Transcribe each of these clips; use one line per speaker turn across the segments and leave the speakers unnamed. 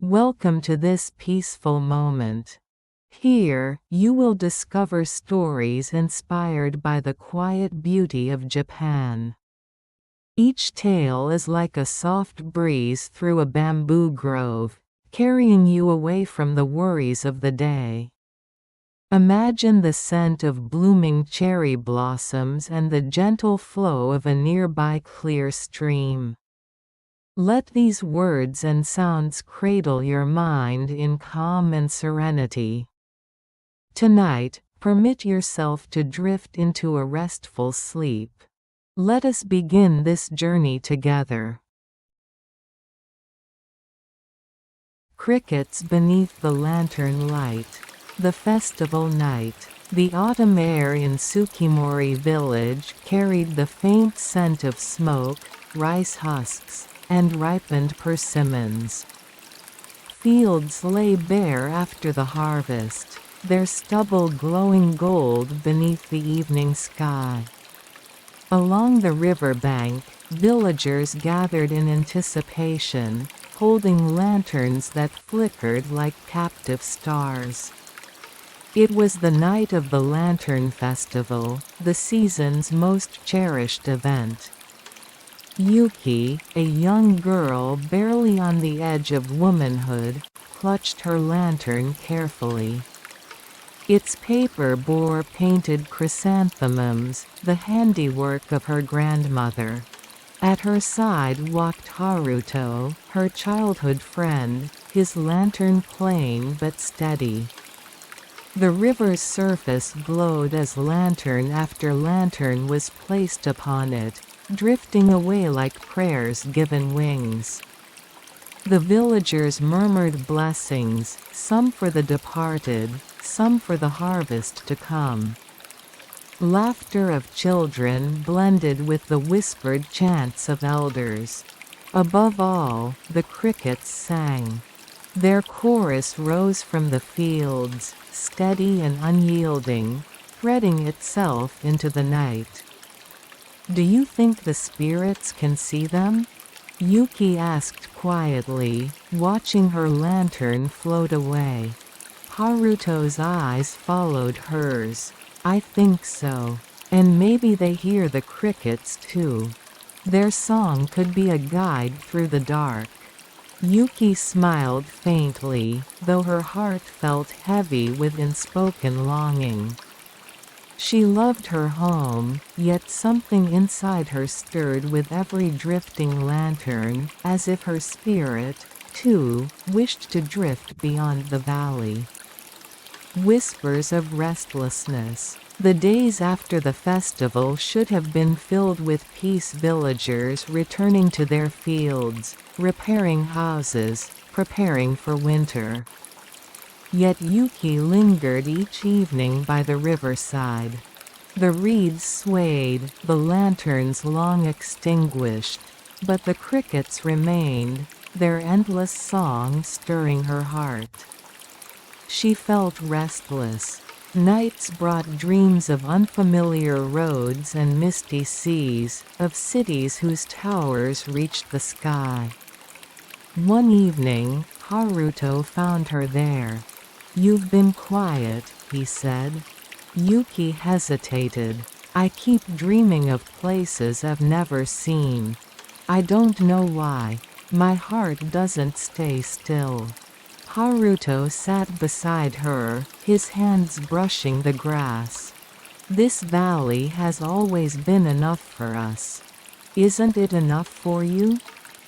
Welcome to this peaceful moment. Here, you will discover stories inspired by the quiet beauty of Japan. Each tale is like a soft breeze through a bamboo grove, carrying you away from the worries of the day. Imagine the scent of blooming cherry blossoms and the gentle flow of a nearby clear stream. Let these words and sounds cradle your mind in calm and serenity. Tonight, permit yourself to drift into a restful sleep. Let us begin this journey together. Crickets beneath the lantern light. The festival night. The autumn air in Tsukimori village carried the faint scent of smoke, rice husks, and ripened persimmons. Fields lay bare after the harvest, their stubble glowing gold beneath the evening sky. Along the river bank, villagers gathered in anticipation, holding lanterns that flickered like captive stars. It was the night of the Lantern Festival, the season's most cherished event. Yuki, a young girl barely on the edge of womanhood, clutched her lantern carefully. Its paper bore painted chrysanthemums, the handiwork of her grandmother. At her side walked Haruto, her childhood friend, his lantern plain but steady. The river's surface glowed as lantern after lantern was placed upon it, drifting away like prayers given wings. The villagers murmured blessings, some for the departed, some for the harvest to come. Laughter of children blended with the whispered chants of elders. Above all, the crickets sang. Their chorus rose from the fields, steady and unyielding, threading itself into the night. "Do you think the spirits can see them?" Yuki asked quietly, watching her lantern float away. Haruto's eyes followed hers. "I think so. And maybe they hear the crickets too. Their song could be a guide through the dark." Yuki smiled faintly, though her heart felt heavy with unspoken longing. She loved her home, yet something inside her stirred with every drifting lantern, as if her spirit, too, wished to drift beyond the valley. Whispers of restlessness. The days after the festival should have been filled with peace, villagers returning to their fields, repairing houses, preparing for winter. Yet Yuki lingered each evening by the riverside. The reeds swayed, the lanterns long extinguished, but the crickets remained, their endless song stirring her heart. She felt restless. Nights brought dreams of unfamiliar roads and misty seas, of cities whose towers reached the sky. One evening, Haruto found her there. "You've been quiet," he said. Yuki hesitated. "I keep dreaming of places I've never seen. I don't know why. My heart doesn't stay still." Haruto sat beside her, his hands brushing the grass. "This valley has always been enough for us. Isn't it enough for you?"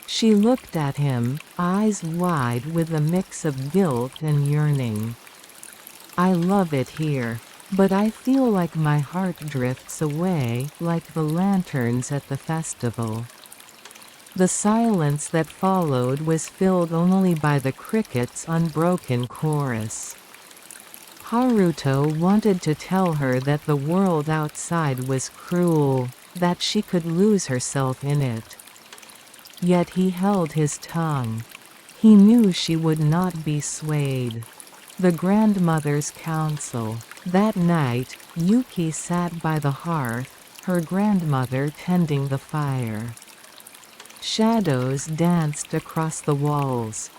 She looked at him, eyes wide with a mix of guilt and yearning. "I love it here. But I feel like my heart drifts away, like the lanterns at the festival." The silence that followed was filled only by the crickets' unbroken chorus. Haruto wanted to tell her that the world outside was cruel, that she could lose herself in it. Yet he held his tongue. He knew she would not be swayed. The grandmother's counsel. That night, Yuki sat by the hearth, her grandmother tending the fire. Shadows danced across the walls.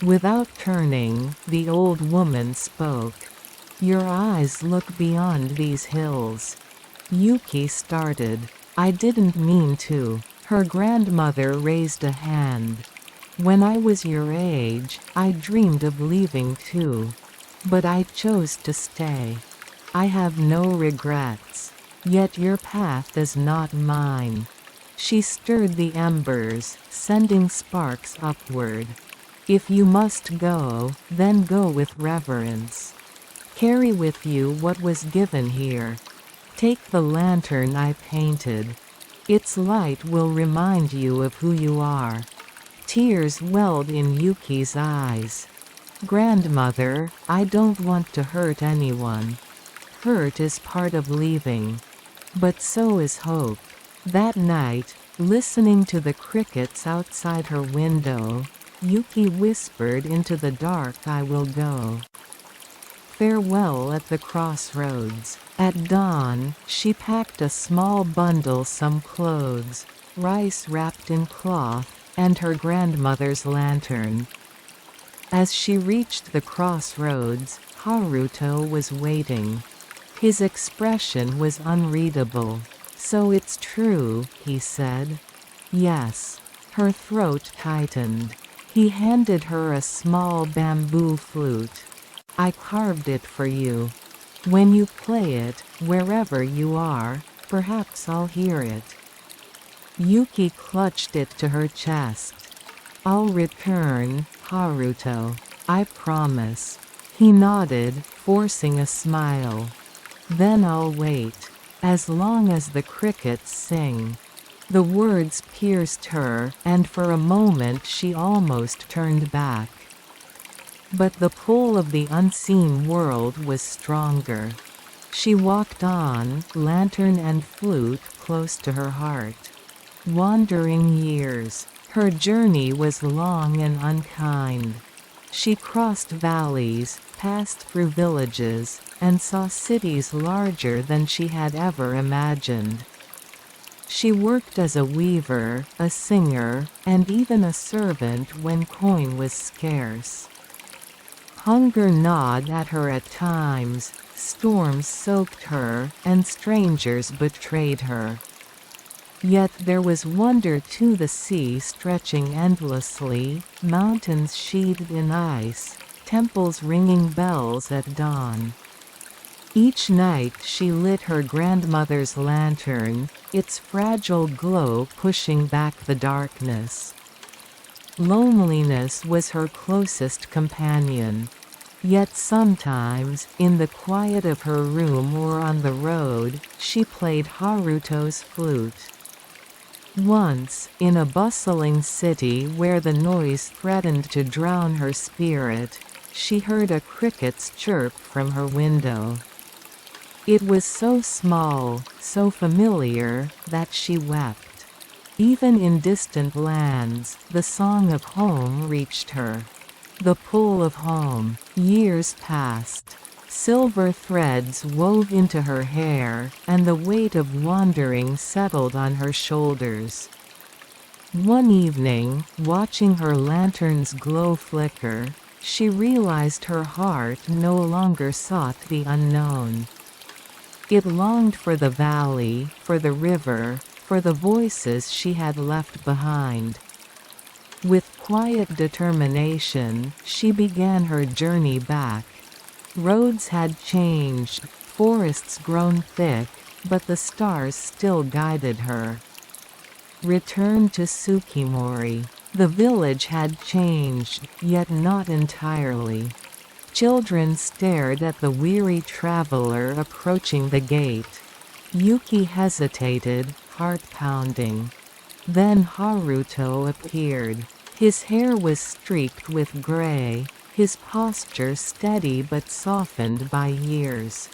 Without turning, the old woman spoke. Your eyes look beyond these hills. Yuki started. I didn't mean to. Her grandmother raised a hand. When I was your age, I dreamed of leaving too. But I chose to stay. I have no regrets. Yet your path is not mine. She stirred the embers, sending sparks upward. If you must go, then go with reverence. Carry with you what was given here. Take the lantern I painted. Its light will remind you of who you are. Tears welled in Yuki's eyes. Grandmother, I don't want to hurt anyone. Hurt is part of leaving. But so is hope. That night, listening to the crickets outside her window, Yuki whispered into the dark, I will go. Farewell at the crossroads. At dawn, she packed a small bundle, some clothes, rice wrapped in cloth, and her grandmother's lantern. As she reached the crossroads, Haruto was waiting. His expression was unreadable. So it's true, he said. Yes. Her throat tightened. He handed her a small bamboo flute. I carved it for you. When you play it, wherever you are, perhaps I'll hear it. Yuki clutched it to her chest. I'll return, Haruto. I promise. He nodded, forcing a smile. Then I'll wait. As long as the crickets sing. The words pierced her, and for a moment she almost turned back. But the pull of the unseen world was stronger. She walked on, lantern and flute close to her heart. Wandering years. Her journey was long and unkind. She crossed valleys, passed through villages, and saw cities larger than she had ever imagined. She worked as a weaver, a singer, and even a servant when coin was scarce. Hunger gnawed at her at times, storms soaked her, and strangers betrayed her. Yet there was wonder too, the sea stretching endlessly, mountains sheathed in ice, temples ringing bells at dawn. Each night she lit her grandmother's lantern, its fragile glow pushing back the darkness. Loneliness was her closest companion. Yet sometimes, in the quiet of her room or on the road, she played Haruto's flute. Once, in a bustling city where the noise threatened to drown her spirit, she heard a cricket's chirp from her window. It was so small, so familiar, that she wept. Even in distant lands, the song of home reached her. The pull of home. Years passed. Silver threads wove into her hair, and the weight of wandering settled on her shoulders. One evening, watching her lantern's glow flicker, she realized her heart no longer sought the unknown. It longed for the valley, for the river, for the voices she had left behind. With quiet determination, she began her journey back. Roads had changed, forests grown thick, but the stars still guided her. Return to Tsukimori. The village had changed, yet not entirely. Children stared at the weary traveler approaching the gate. Yuki hesitated, heart pounding. Then Haruto appeared. His hair was streaked with gray, his posture steady but softened by years.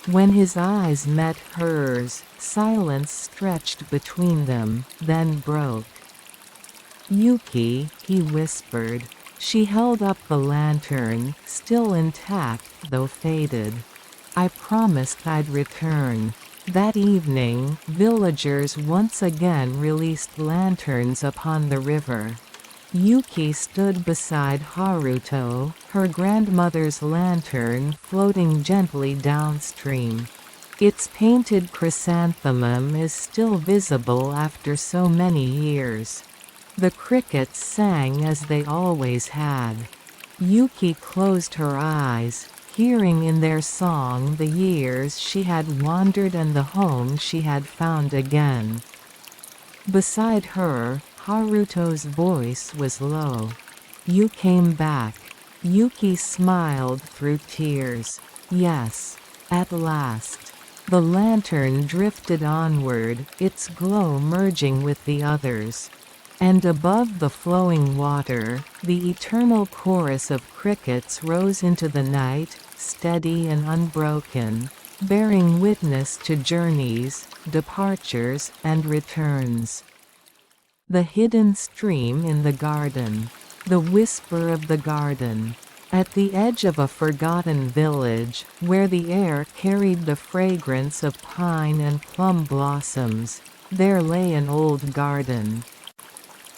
When his eyes met hers, silence stretched between them, then broke. "Yuki," he whispered. She held up the lantern, still intact though faded. "I promised I'd return." That evening, villagers once again released lanterns upon the river. Yuki stood beside Haruto, her grandmother's lantern floating gently downstream. Its painted chrysanthemum is still visible after so many years. The crickets sang as they always had. Yuki closed her eyes, hearing in their song the years she had wandered and the home she had found again. Beside her, Haruto's voice was low. "You came back." Yuki smiled through tears. "Yes. At last." The lantern drifted onward, its glow merging with the others. And above the flowing water, the eternal chorus of crickets rose into the night, steady and unbroken, bearing witness to journeys, departures, and returns. The hidden stream in the garden. The whisper of the garden. At the edge of a forgotten village, where the air carried the fragrance of pine and plum blossoms, there lay an old garden.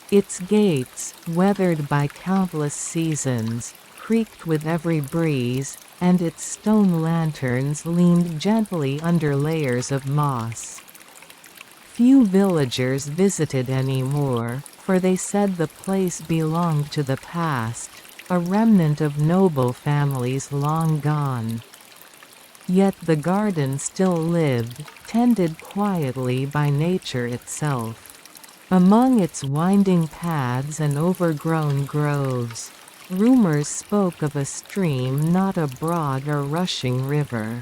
Its gates, weathered by countless seasons, creaked with every breeze, and its stone lanterns leaned gently under layers of moss. Few villagers visited anymore, for they said the place belonged to the past, a remnant of noble families long gone. Yet the garden still lived, tended quietly by nature itself. Among its winding paths and overgrown groves, rumors spoke of a stream, not a broad or rushing river,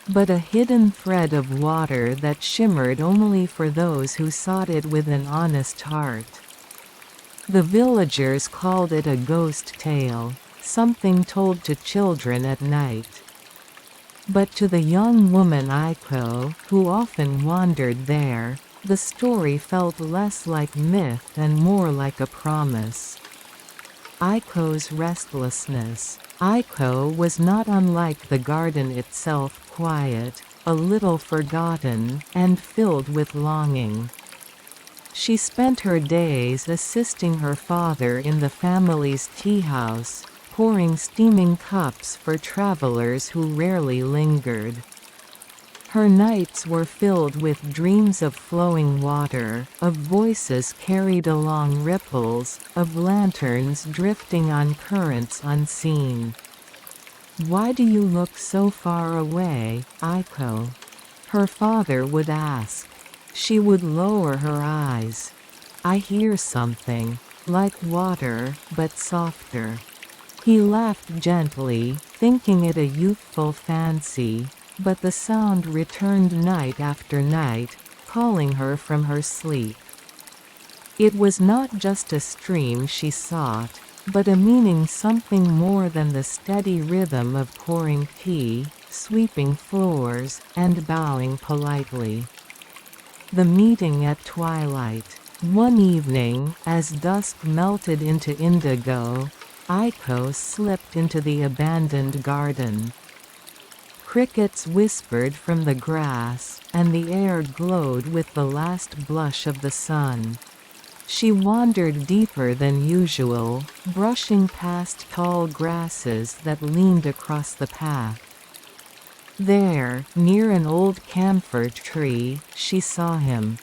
but a hidden thread of water that shimmered only for those who sought it with an honest heart. The villagers called it a ghost tale, something told to children at night. But to the young woman Aiko, who often wandered there, the story felt less like myth and more like a promise. Aiko's restlessness. Aiko was not unlike the garden itself, quiet, a little forgotten, and filled with longing. She spent her days assisting her father in the family's tea house, pouring steaming cups for travelers who rarely lingered. Her nights were filled with dreams of flowing water, of voices carried along ripples, of lanterns drifting on currents unseen. "Why do you look so far away, Aiko?" her father would ask. She would lower her eyes. "I hear something, like water, but softer." He laughed gently, thinking it a youthful fancy, but the sound returned night after night, calling her from her sleep. It was not just a stream she sought, but a meaning, something more than the steady rhythm of pouring tea, sweeping floors, and bowing politely. The meeting at twilight. One evening, as dusk melted into indigo, Aiko slipped into the abandoned garden. Crickets whispered from the grass, and the air glowed with the last blush of the sun. She wandered deeper than usual, brushing past tall grasses that leaned across the path. There, near an old camphor tree, she saw him.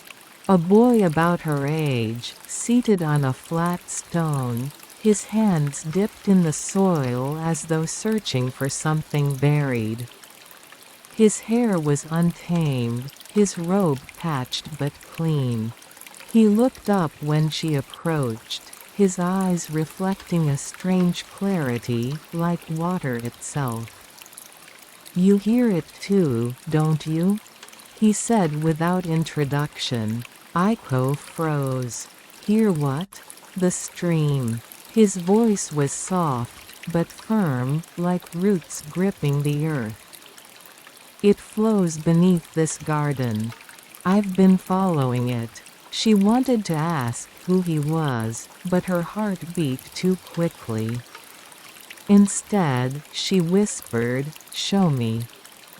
A boy about her age, seated on a flat stone, his hands dipped in the soil as though searching for something buried. His hair was untamed, his robe patched but clean. He looked up when she approached, his eyes reflecting a strange clarity, like water itself. "You hear it too, don't you?" he said without introduction. Aiko froze. "Hear what?" "The stream." His voice was soft, but firm, like roots gripping the earth. "It flows beneath this garden. I've been following it." She wanted to ask who he was, but her heart beat too quickly. Instead, she whispered, "Show me."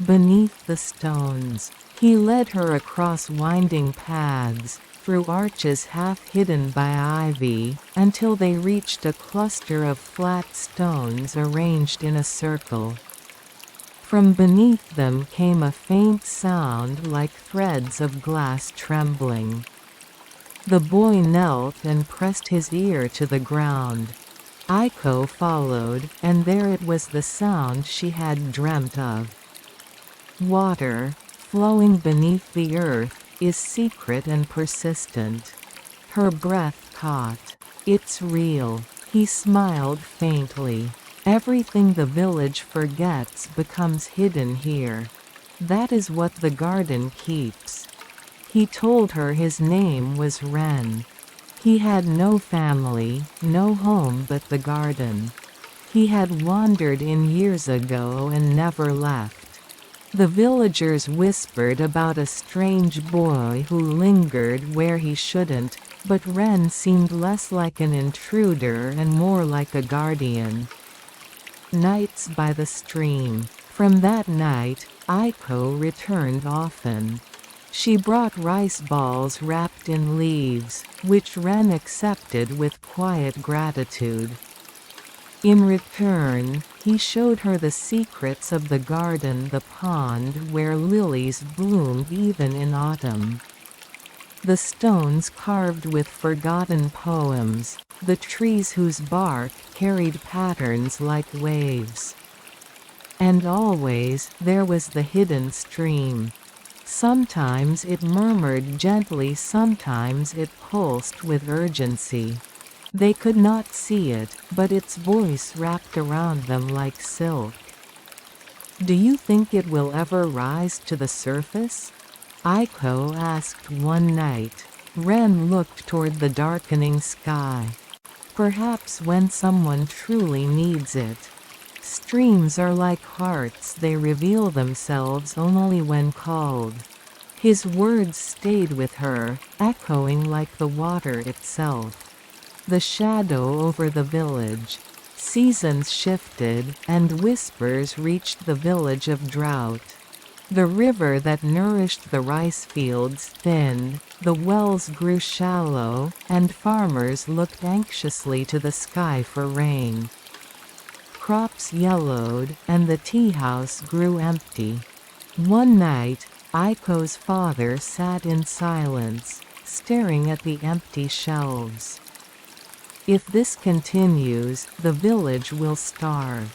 Beneath the stones. He led her across winding paths, through arches half hidden by ivy, until they reached a cluster of flat stones arranged in a circle. From beneath them came a faint sound like threads of glass trembling. The boy knelt and pressed his ear to the ground. Aiko followed, and there it was, the sound she had dreamt of. Water, flowing beneath the earth, is secret and persistent. Her breath caught. It's real. He smiled faintly. Everything the village forgets becomes hidden here. That is what the garden keeps. He told her his name was Ren. He had no family, no home but the garden. He had wandered in years ago and never left. The villagers whispered about a strange boy who lingered where he shouldn't, but Ren seemed less like an intruder and more like a guardian. Nights by the stream. From that night, Aiko returned often. She brought rice balls wrapped in leaves, which Ren accepted with quiet gratitude. In return, he showed her the secrets of the garden, the pond where lilies bloomed even in autumn. The stones carved with forgotten poems, the trees whose bark carried patterns like waves. And always, there was the hidden stream. Sometimes it murmured gently, sometimes it pulsed with urgency. They could not see it, but its voice wrapped around them like silk. "Do you think it will ever rise to the surface?" Aiko asked one night. Ren looked toward the darkening sky. "Perhaps when someone truly needs it. Streams are like hearts, they reveal themselves only when called." His words stayed with her, echoing like the water itself. The shadow over the village. Seasons shifted, and whispers reached the village of drought. The river that nourished the rice fields thinned, the wells grew shallow, and farmers looked anxiously to the sky for rain. Crops yellowed, and the tea house grew empty. One night, Aiko's father sat in silence, staring at the empty shelves. "If this continues, the village will starve."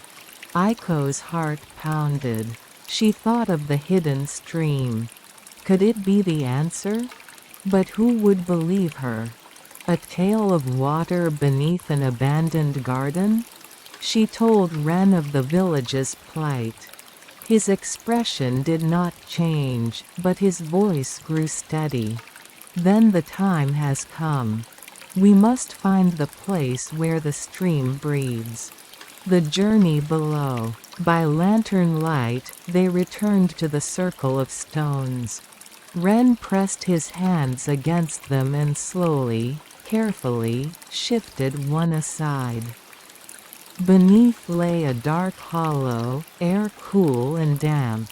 Aiko's heart pounded. She thought of the hidden stream. Could it be the answer? But who would believe her? A tale of water beneath an abandoned garden? She told Ren of the village's plight. His expression did not change, but his voice grew steady. "Then the time has come. We must find the place where the stream breathes." The journey below. By lantern light, they returned to the circle of stones. Ren pressed his hands against them and slowly, carefully, shifted one aside. Beneath lay a dark hollow, air cool and damp.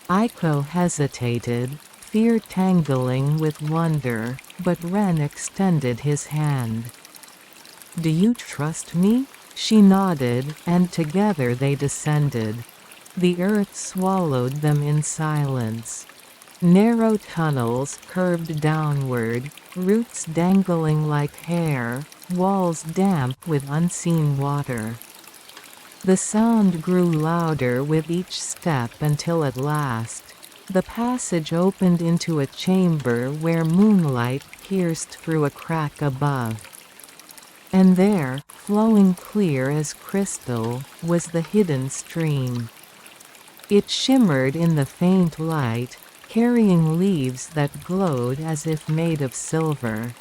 Aiko hesitated, fear tangling with wonder, but Ren extended his hand. "Do you trust me?" She nodded, and together they descended. The earth swallowed them in silence. Narrow tunnels curved downward, roots dangling like hair, walls damp with unseen water. The sound grew louder with each step until at last, the passage opened into a chamber where moonlight pierced through a crack above. And there, flowing clear as crystal, was the hidden stream. It shimmered in the faint light, carrying leaves that glowed as if made of silver.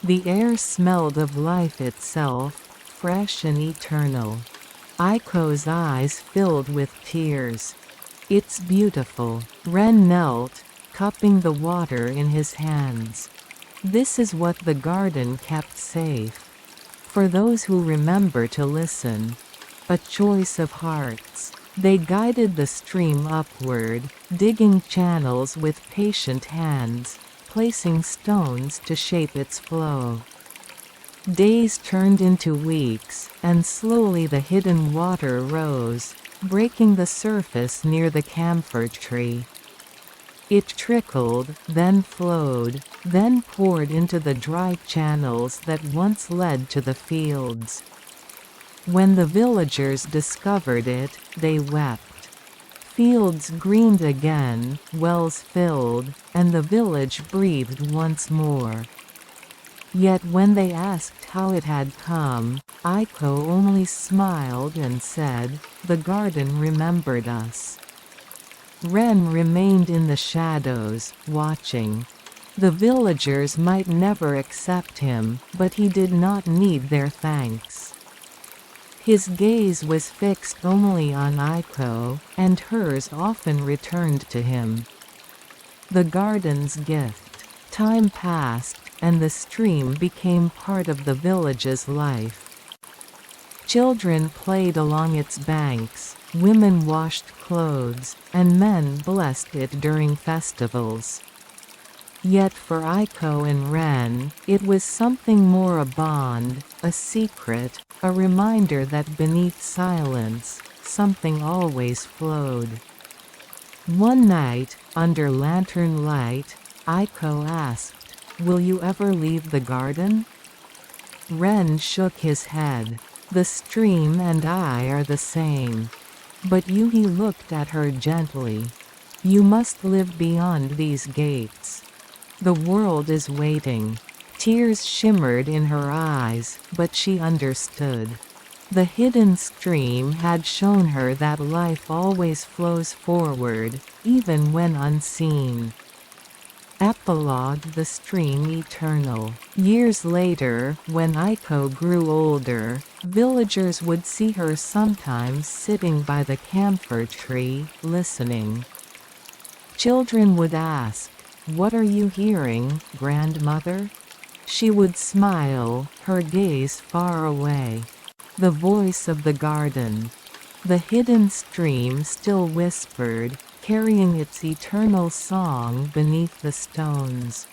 The air smelled of life itself, fresh and eternal. Aiko's eyes filled with tears. "It's beautiful." Ren knelt, cupping the water in his hands. This is what the garden kept safe. For those who remember to listen. A choice of hearts. They guided the stream upward, digging channels with patient hands, placing stones to shape its flow. Days turned into weeks, and slowly the hidden water rose, breaking the surface near the camphor tree. It trickled, then flowed, then poured into the dry channels that once led to the fields. When the villagers discovered it, they wept. Fields greened again, wells filled, and the village breathed once more. Yet when they asked how it had come, Aiko only smiled and said, "The garden remembered us." Ren remained in the shadows, watching. The villagers might never accept him, but he did not need their thanks. His gaze was fixed only on Aiko, and hers often returned to him. The garden's gift. Time passed, and the stream became part of the village's life. Children played along its banks, women washed clothes, and men blessed it during festivals. Yet for Aiko and Ren, it was something more, a bond, a secret, a reminder that beneath silence, something always flowed. One night, under lantern light, Aiko asked, "Will you ever leave the garden?" Ren shook his head. "The stream and I are the same." "But you," he looked at her gently. "You must live beyond these gates. The world is waiting." Tears shimmered in her eyes, but she understood. The hidden stream had shown her that life always flows forward, even when unseen. Epilogue: the stream eternal. Years later, when Aiko grew older, villagers would see her sometimes sitting by the camphor tree, listening. Children would ask, "What are you hearing, grandmother?" She would smile, her gaze far away. The voice of the garden. The hidden stream still whispered, carrying its eternal song beneath the stones.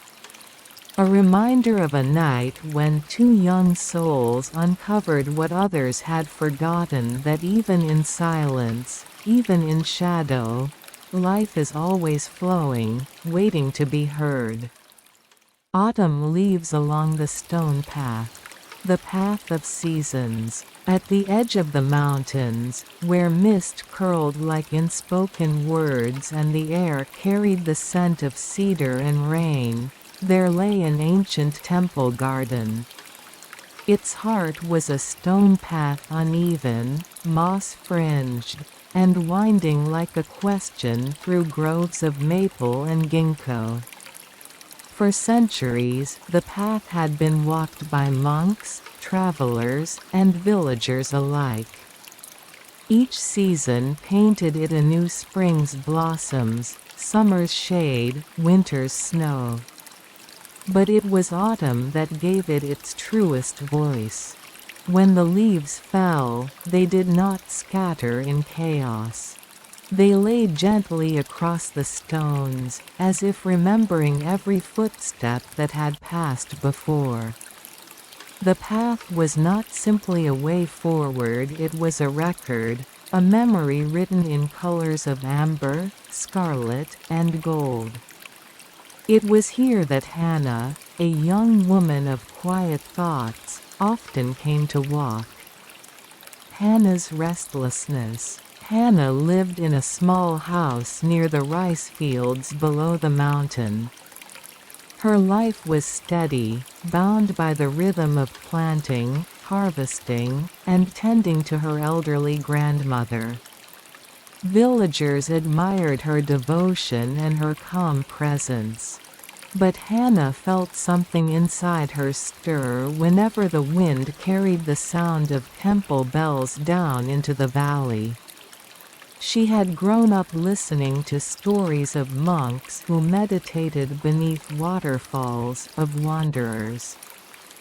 A reminder of a night when two young souls uncovered what others had forgotten, that even in silence, even in shadow, life is always flowing, waiting to be heard. Autumn leaves along the stone path. The path of seasons. At the edge of the mountains, where mist curled like unspoken words and the air carried the scent of cedar and rain, there lay an ancient temple garden. Its heart was a stone path, uneven, moss-fringed, and winding like a question through groves of maple and ginkgo. For centuries, the path had been walked by monks, travelers, and villagers alike. Each season painted it anew: spring's blossoms, summer's shade, winter's snow. But it was autumn that gave it its truest voice. When the leaves fell, they did not scatter in chaos. They lay gently across the stones, as if remembering every footstep that had passed before. The path was not simply a way forward, it was a record, a memory written in colors of amber, scarlet, and gold. It was here that Hannah, a young woman of quiet thoughts, often came to walk. Hannah's restlessness. Hannah lived in a small house near the rice fields below the mountain. Her life was steady, bound by the rhythm of planting, harvesting, and tending to her elderly grandmother. Villagers admired her devotion and her calm presence. But Hannah felt something inside her stir whenever the wind carried the sound of temple bells down into the valley. She had grown up listening to stories of monks who meditated beneath waterfalls, of wanderers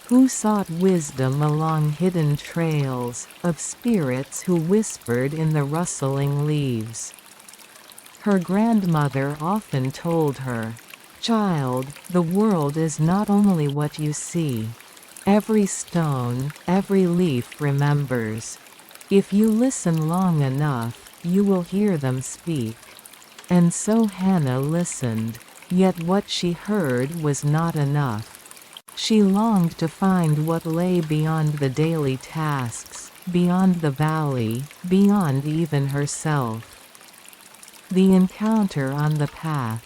who sought wisdom along hidden trails, of spirits who whispered in the rustling leaves. Her grandmother often told her, Child, the world is not only what you see. Every stone, every leaf remembers. If you listen long enough, you will hear them speak. And so Hannah listened. Yet what she heard was not enough. She longed to find what lay beyond the daily tasks, beyond the valley, beyond even herself. The encounter on the path.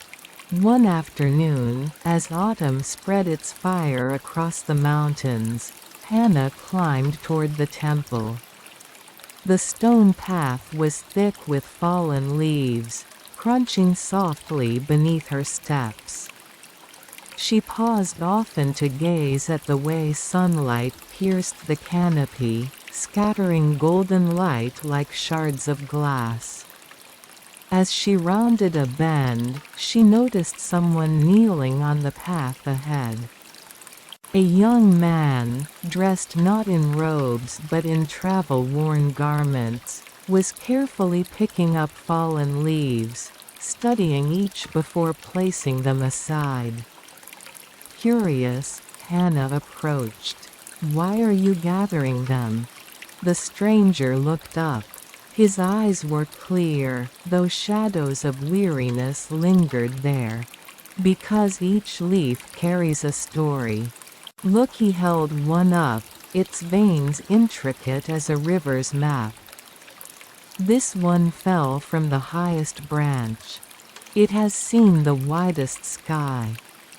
One afternoon, as autumn spread its fire across the mountains, Hannah climbed toward the temple. The stone path was thick with fallen leaves, crunching softly beneath her steps. She paused often to gaze at the way sunlight pierced the canopy, scattering golden light like shards of glass. As she rounded a bend, she noticed someone kneeling on the path ahead. A young man, dressed not in robes but in travel-worn garments, was carefully picking up fallen leaves, studying each before placing them aside. Curious, Hannah approached. "Why are you gathering them?" The stranger looked up. His eyes were clear, though shadows of weariness lingered there. "Because each leaf carries a story." Look, he held one up, its veins intricate as a river's map. This one fell from the highest branch. It has seen the widest sky.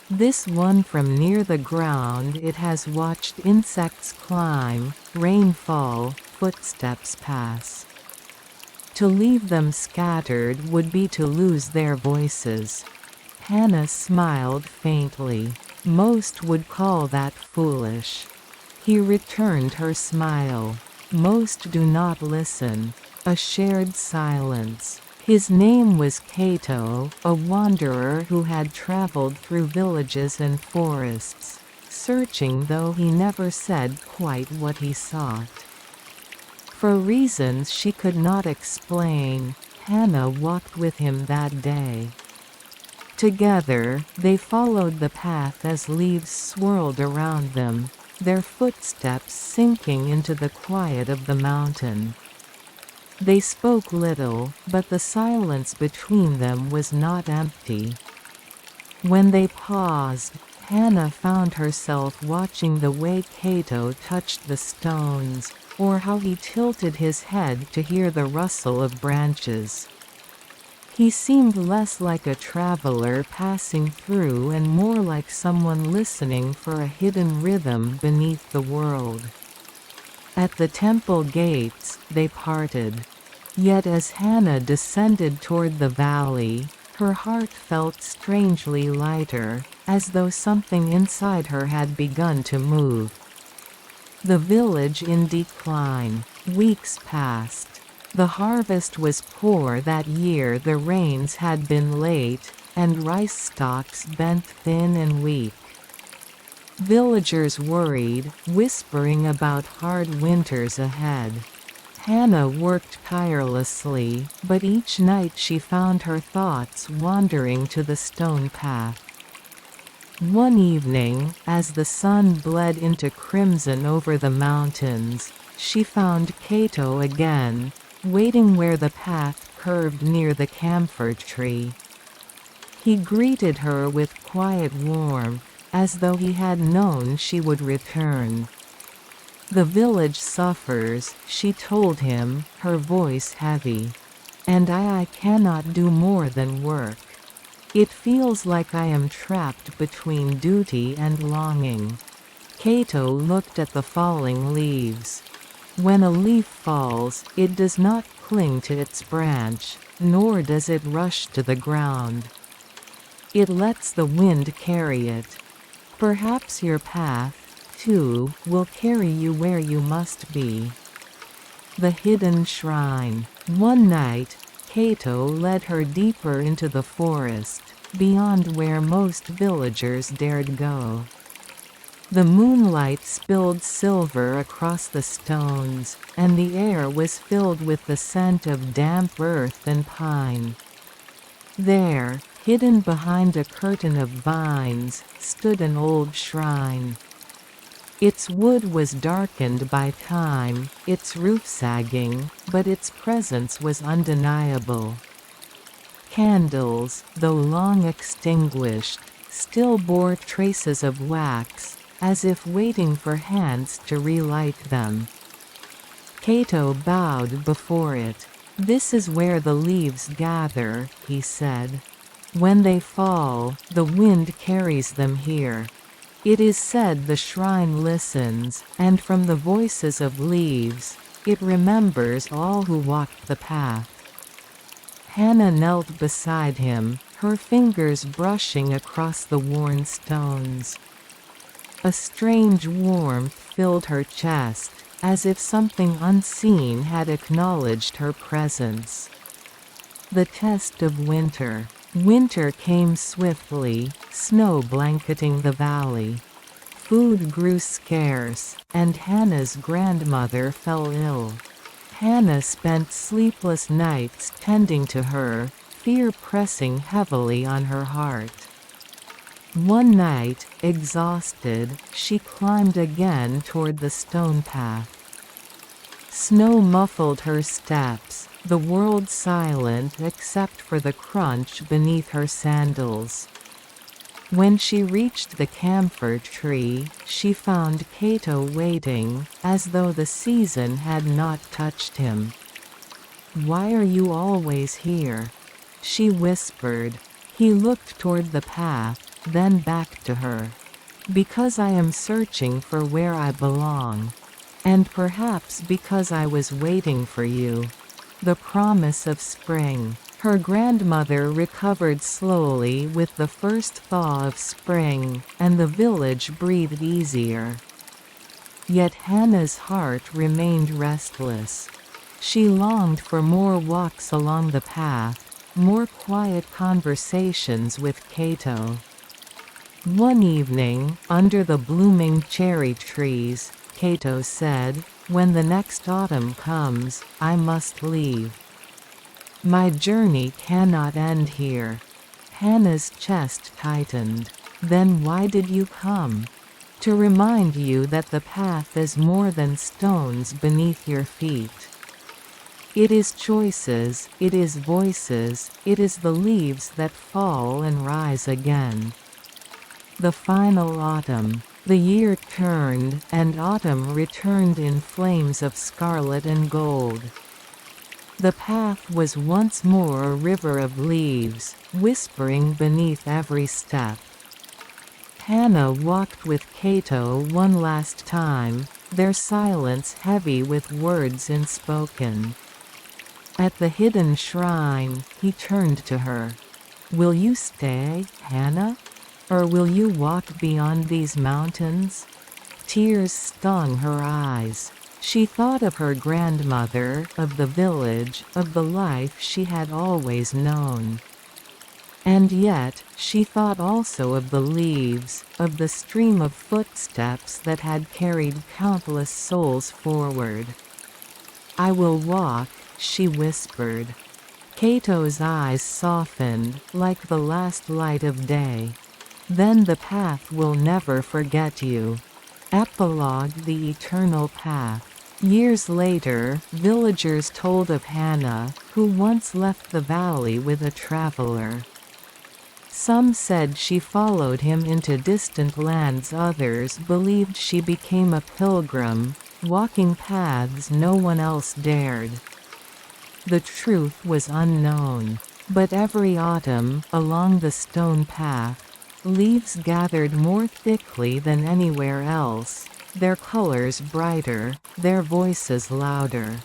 This one from near the ground, it has watched insects climb, rain fall, footsteps pass. To leave them scattered would be to lose their voices. Hannah smiled faintly. Most would call that foolish. He returned her smile. Most do not listen. A shared silence. His name was Cato, a wanderer who had traveled through villages and forests, searching though he never said quite what he sought. For reasons she could not explain, Hannah walked with him that day. Together, they followed the path as leaves swirled around them, their footsteps sinking into the quiet of the mountain. They spoke little, but the silence between them was not empty. When they paused, Hannah found herself watching the way Cato touched the stones, or how he tilted his head to hear the rustle of branches. He seemed less like a traveler passing through and more like someone listening for a hidden rhythm beneath the world. At the temple gates, they parted. Yet as Hannah descended toward the valley, her heart felt strangely lighter, as though something inside her had begun to move. The village in decline. Weeks passed. The harvest was poor that year, the rains had been late, and rice stalks bent thin and weak. Villagers worried, whispering about hard winters ahead. Hannah worked tirelessly, but each night she found her thoughts wandering to the stone path. One evening, as the sun bled into crimson over the mountains, she found Cato again, waiting where the path curved near the camphor tree. He greeted her with quiet warmth, as though he had known she would return. "The village suffers," she told him, her voice heavy. "And I cannot do more than work. It feels like I am trapped between duty and longing." Cato looked at the falling leaves. When a leaf falls, it does not cling to its branch, nor does it rush to the ground. It lets the wind carry it. Perhaps your path, too, will carry you where you must be. The hidden shrine. One night, Cato led her deeper into the forest, beyond where most villagers dared go. The moonlight spilled silver across the stones, and the air was filled with the scent of damp earth and pine. There, Hidden behind a curtain of vines, stood an old shrine. Its wood was darkened by time, its roof sagging, but its presence was undeniable. Candles, though long extinguished, still bore traces of wax, as if waiting for hands to relight them. Kato bowed before it. "This is where the leaves gather," he said. "When they fall, the wind carries them here. It is said the shrine listens, and from the voices of leaves, it remembers all who walked the path." Hannah knelt beside him, her fingers brushing across the worn stones. A strange warmth filled her chest, as if something unseen had acknowledged her presence. The test of winter. Winter came swiftly, snow blanketing the valley. Food grew scarce, and Hannah's grandmother fell ill. Hannah spent sleepless nights tending to her, fear pressing heavily on her heart. One night, exhausted, she climbed again toward the stone path. Snow muffled her steps, the world silent except for the crunch beneath her sandals. When she reached the camphor tree, she found Kato waiting, as though the season had not touched him. "Why are you always here?" she whispered. He looked toward the path, then back to her. "Because I am searching for where I belong. And perhaps because I was waiting for you." The promise of spring. Her grandmother recovered slowly with the first thaw of spring, and the village breathed easier. Yet Hannah's heart remained restless. She longed for more walks along the path, more quiet conversations with Kato. One evening, under the blooming cherry trees, Kato said, "When the next autumn comes, I must leave. My journey cannot end here." Hannah's chest tightened. "Then why did you come?" "To remind you that the path is more than stones beneath your feet. It is choices, it is voices, it is the leaves that fall and rise again." The final autumn. The year turned, and autumn returned in flames of scarlet and gold. The path was once more a river of leaves, whispering beneath every step. Hannah walked with Kato one last time, their silence heavy with words unspoken. At the hidden shrine, he turned to her. "Will you stay, Hannah? Or will you walk beyond these mountains?" Tears stung her eyes. She thought of her grandmother, of the village, of the life she had always known. And yet, she thought also of the leaves, of the stream of footsteps that had carried countless souls forward. "I will walk," she whispered. Kato's eyes softened, like the last light of day. "Then the path will never forget you." Epilogue: The Eternal Path. Years later, villagers told of Hannah, who once left the valley with a traveler. Some said she followed him into distant lands, others believed she became a pilgrim, walking paths no one else dared. The truth was unknown. But every autumn, along the stone path, leaves gathered more thickly than anywhere else, their colors brighter, their voices louder.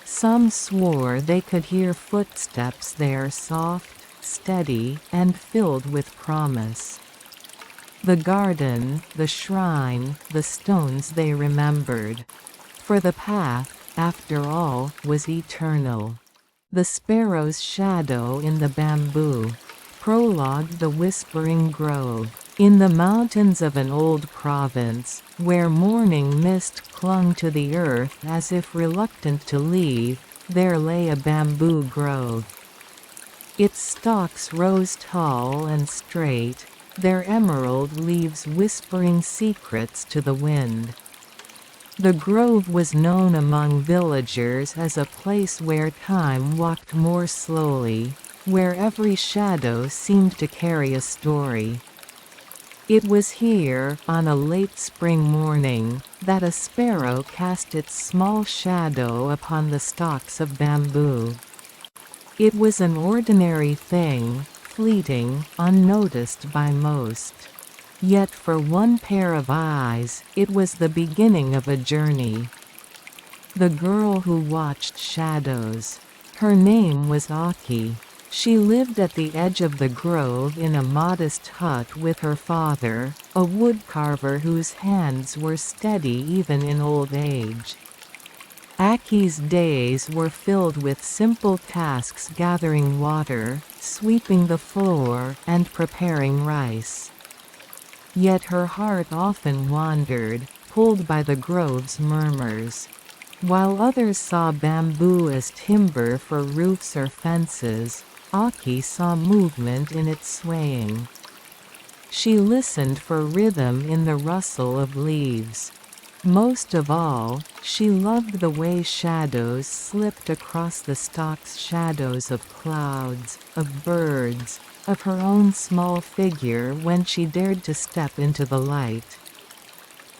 Some swore they could hear footsteps there, soft, steady, and filled with promise. The garden, the shrine, the stones they remembered. For the path, after all, was eternal. The sparrow's shadow in the bamboo. Prologue: The Whispering Grove. In the mountains of an old province, where morning mist clung to the earth as if reluctant to leave, there lay a bamboo grove. Its stalks rose tall and straight, their emerald leaves whispering secrets to the wind. The grove was known among villagers as a place where time walked more slowly, where every shadow seemed to carry a story. It was here, on a late spring morning, that a sparrow cast its small shadow upon the stalks of bamboo. It was an ordinary thing, fleeting, unnoticed by most. Yet for one pair of eyes, it was the beginning of a journey. The girl who watched shadows. Her name was Aki. She lived at the edge of the grove in a modest hut with her father, a woodcarver whose hands were steady even in old age. Aki's days were filled with simple tasks: gathering water, sweeping the floor, and preparing rice. Yet her heart often wandered, pulled by the grove's murmurs. While others saw bamboo as timber for roofs or fences, Aki saw movement in its swaying. She listened for rhythm in the rustle of leaves. Most of all, she loved the way shadows slipped across the stalks, shadows of clouds, of birds, of her own small figure when she dared to step into the light.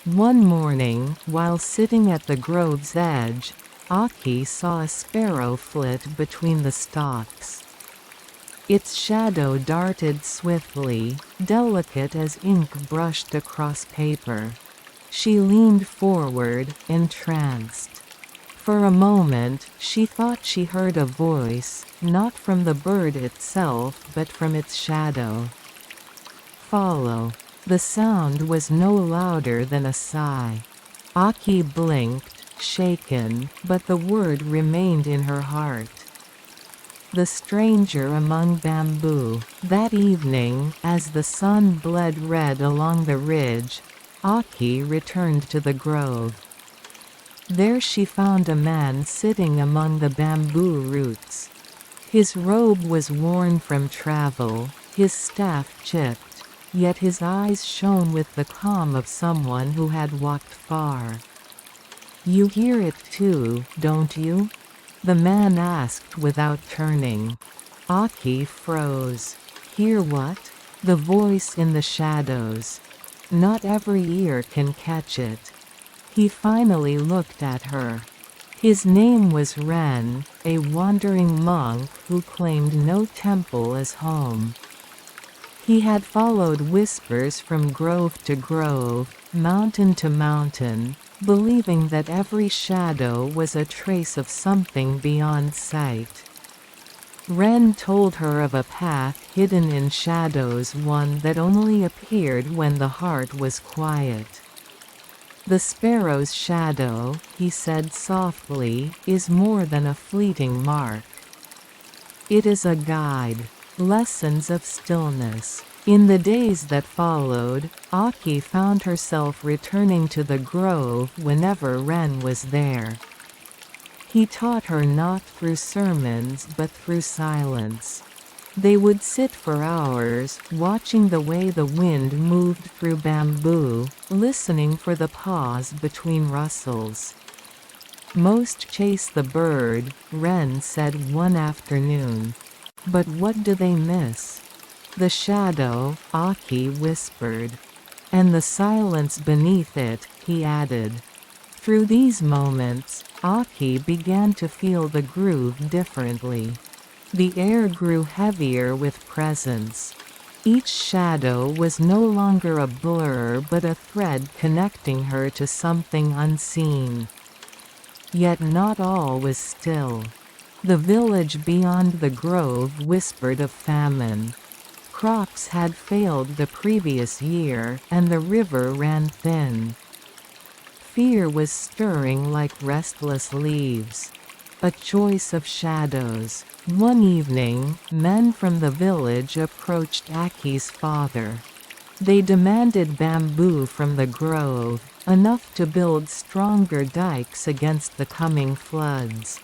One morning, while sitting at the grove's edge, Aki saw a sparrow flit between the stalks. Its shadow darted swiftly, delicate as ink brushed across paper. She leaned forward, entranced. For a moment, she thought she heard a voice, not from the bird itself but from its shadow. "Follow." The sound was no louder than a sigh. Aki blinked, shaken, but the word remained in her heart. The stranger among bamboo. That evening, as the sun bled red along the ridge, Aki returned to the grove. There she found a man sitting among the bamboo roots. His robe was worn from travel, his staff chipped, yet his eyes shone with the calm of someone who had walked far. "You hear it too, don't you?" the man asked without turning. Aki froze. "Hear what?" The voice in the shadows. Not every ear can catch it. He finally looked at her. His name was Ren, a wandering monk who claimed no temple as home. He had followed whispers from grove to grove, mountain to mountain, believing that every shadow was a trace of something beyond sight. Ren told her of a path hidden in shadows, one that only appeared when the heart was quiet. "The sparrow's shadow," he said softly, "is more than a fleeting mark. It is a guide. Lessons of stillness." In the days that followed, Aki found herself returning to the grove whenever Ren was there. He taught her not through sermons but through silence. They would sit for hours, watching the way the wind moved through bamboo, listening for the pause between rustles. "Most chase the bird," Ren said one afternoon. "But what do they miss?" "The shadow," Aki whispered. "And the silence beneath it," he added. Through these moments, Aki began to feel the groove differently. The air grew heavier with presence. Each shadow was no longer a blur but a thread connecting her to something unseen. Yet not all was still. The village beyond the grove whispered of famine. Crops had failed the previous year, and the river ran thin. Fear was stirring like restless leaves. A choice of shadows. One evening, men from the village approached Aki's father. They demanded bamboo from the grove, enough to build stronger dikes against the coming floods.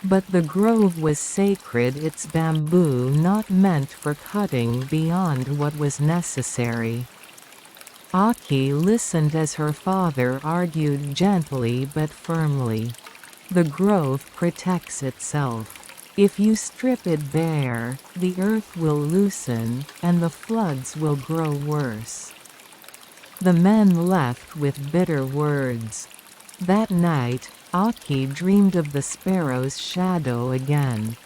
But the grove was sacred, its bamboo not meant for cutting beyond what was necessary. Aki listened as her father argued gently but firmly. The grove protects itself. If you strip it bare, the earth will loosen, and the floods will grow worse. The men left with bitter words. That night, Aki dreamed of the sparrow's shadow again.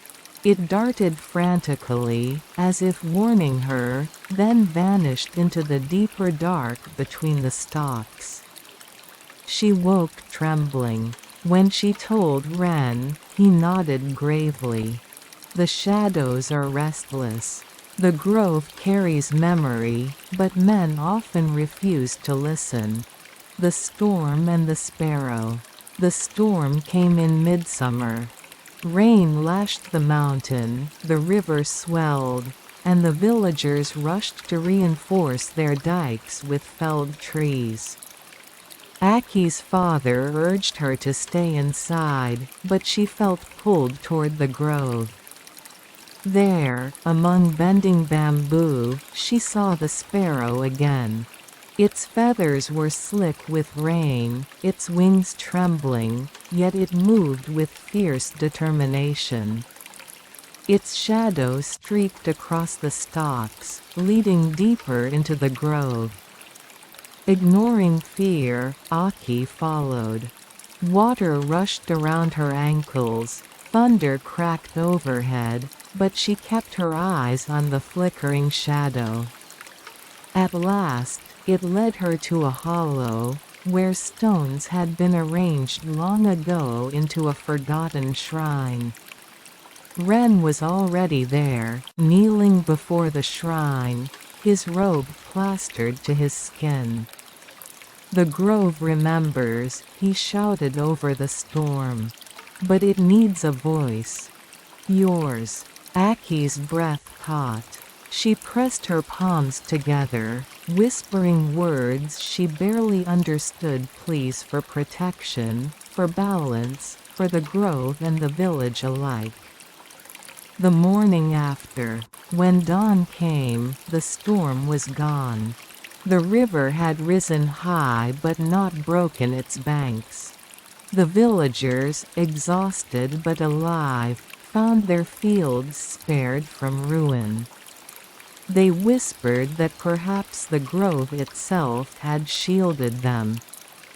It darted frantically, as if warning her, then vanished into the deeper dark between the stalks. She woke trembling. When she told Ren, he nodded gravely. The shadows are restless. The grove carries memory, but men often refuse to listen. The storm and the sparrow. The storm came in midsummer. Rain lashed the mountain, the river swelled, and the villagers rushed to reinforce their dikes with felled trees. Aki's father urged her to stay inside, but she felt pulled toward the grove. There, among bending bamboo, she saw the sparrow again. Its feathers were slick with rain, its wings trembling, yet it moved with fierce determination. Its shadow streaked across the stalks, leading deeper into the grove. Ignoring fear, Aki followed. Water rushed around her ankles, thunder cracked overhead, but she kept her eyes on the flickering shadow. At last, it led her to a hollow, where stones had been arranged long ago into a forgotten shrine. Ren was already there, kneeling before the shrine, his robe plastered to his skin. "The grove remembers," he shouted over the storm. "But it needs a voice. Yours." Aki's breath caught. She pressed her palms together, whispering words she barely understood, pleas for protection, for balance, for the grove and the village alike. The morning after, when dawn came, the storm was gone. The river had risen high but not broken its banks. The villagers, exhausted but alive, found their fields spared from ruin. They whispered that perhaps the grove itself had shielded them.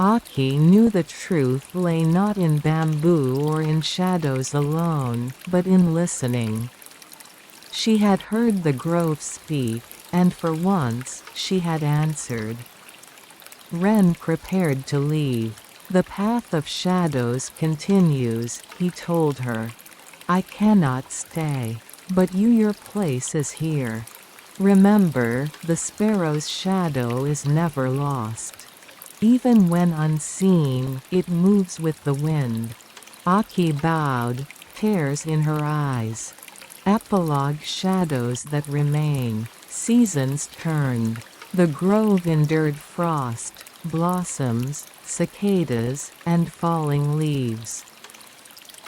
Aki knew the truth lay not in bamboo or in shadows alone, but in listening. She had heard the grove speak, and for once, she had answered. Ren prepared to leave. "The path of shadows continues," he told her. "I cannot stay. But your place is here. Remember, the sparrow's shadow is never lost. Even when unseen, it moves with the wind." Aki bowed, tears in her eyes. Epilogue: shadows that remain. Seasons turned. The grove endured frost, blossoms, cicadas, and falling leaves.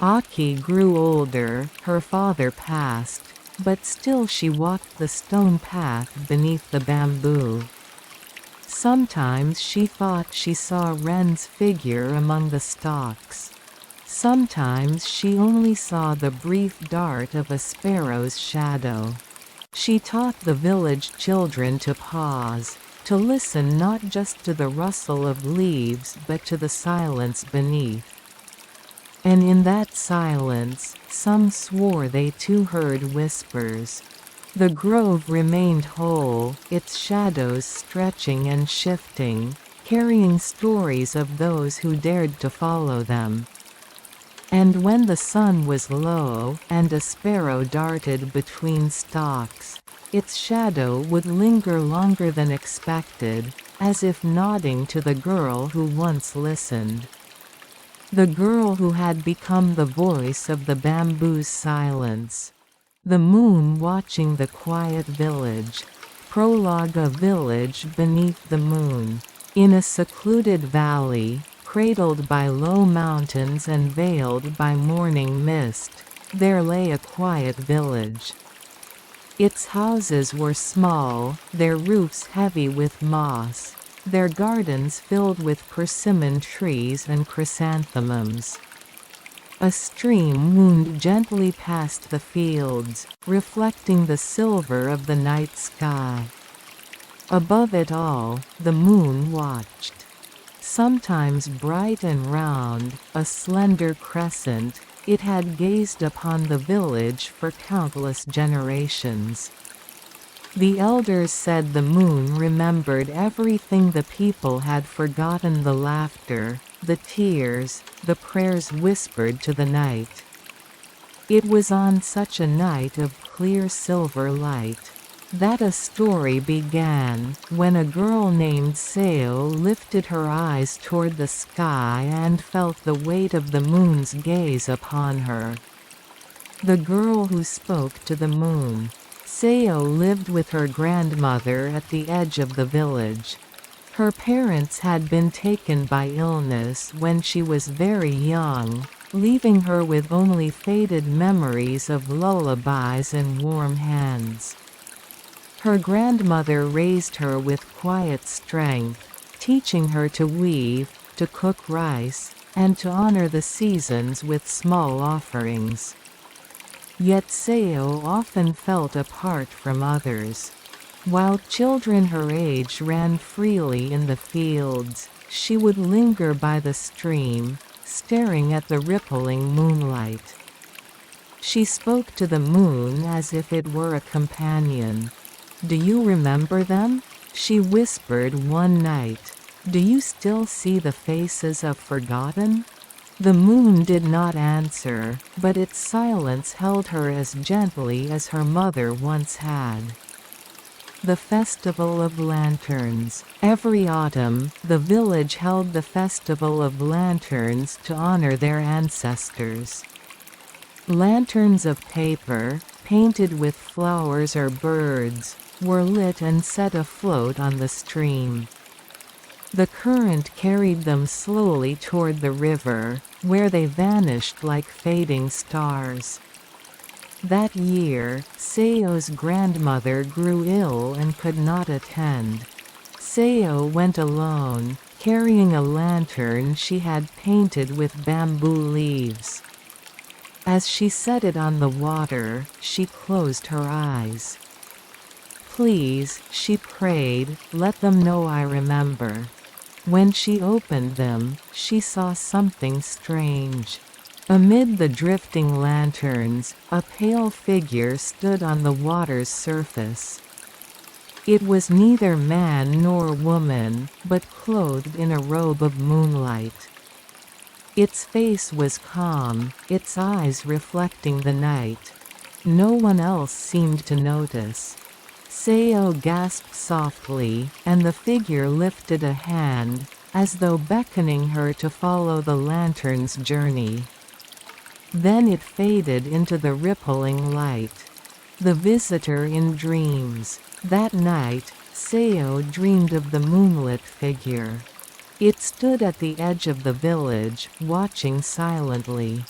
Aki grew older, her father passed, but still she walked the stone path beneath the bamboo. Sometimes she thought she saw Ren's figure among the stalks. Sometimes she only saw the brief dart of a sparrow's shadow. She taught the village children to pause, to listen not just to the rustle of leaves but to the silence beneath. And in that silence, some swore they too heard whispers. The grove remained whole, its shadows stretching and shifting, carrying stories of those who dared to follow them. And when the sun was low, and a sparrow darted between stalks, its shadow would linger longer than expected, as if nodding to the girl who once listened. The girl who had become the voice of the bamboo's silence. The moon watching the quiet village. Prologue: a village beneath the moon. In a secluded valley, Cradled by low mountains and veiled by morning mist, there lay a quiet village. Its houses were small, their roofs heavy with moss, their gardens filled with persimmon trees and chrysanthemums. A stream wound gently past the fields, reflecting the silver of the night sky. Above it all, the moon watched. Sometimes bright and round, a slender crescent, it had gazed upon the village for countless generations. The elders said the moon remembered everything the people had forgotten: the laughter, the tears, the prayers whispered to the night. It was on such a night of clear silver light that a story began, when a girl named Sao lifted her eyes toward the sky and felt the weight of the moon's gaze upon her. The girl who spoke to the moon. Sao lived with her grandmother at the edge of the village. Her parents had been taken by illness when she was very young, leaving her with only faded memories of lullabies and warm hands. Her grandmother raised her with quiet strength, teaching her to weave, to cook rice, and to honor the seasons with small offerings. Yet Sao often felt apart from others. While children her age ran freely in the fields, she would linger by the stream, staring at the rippling moonlight. She spoke to the moon as if it were a companion. "Do you remember them?" she whispered one night. "Do you still see the faces of forgotten?" The moon did not answer, but its silence held her as gently as her mother once had. The Festival of Lanterns. Every autumn, the village held the Festival of Lanterns to honor their ancestors. Lanterns of paper, painted with flowers or birds, were lit and set afloat on the stream. The current carried them slowly toward the river, where they vanished like fading stars. That year, Sao's grandmother grew ill and could not attend. Sao went alone, carrying a lantern she had painted with bamboo leaves. As she set it on the water, she closed her eyes. "Please," she prayed, "let them know I remember." When she opened them, she saw something strange. Amid the drifting lanterns, a pale figure stood on the water's surface. It was neither man nor woman, but clothed in a robe of moonlight. Its face was calm, its eyes reflecting the night. No one else seemed to notice. Sao gasped softly, and the figure lifted a hand, as though beckoning her to follow the lantern's journey. Then it faded into the rippling light. The visitor in dreams. That night, Sao dreamed of the moonlit figure. It stood at the edge of the village, watching silently.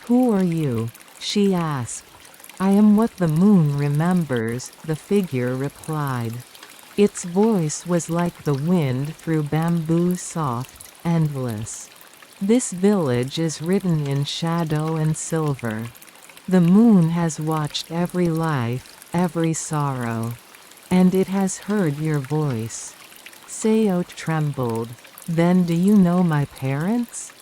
"Who are you?" she asked. "I am what the moon remembers," the figure replied. Its voice was like the wind through bamboo, soft, endless. "This village is written in shadow and silver. The moon has watched every life, every sorrow. And it has heard your voice." Sao trembled. "Then do you know my parents?"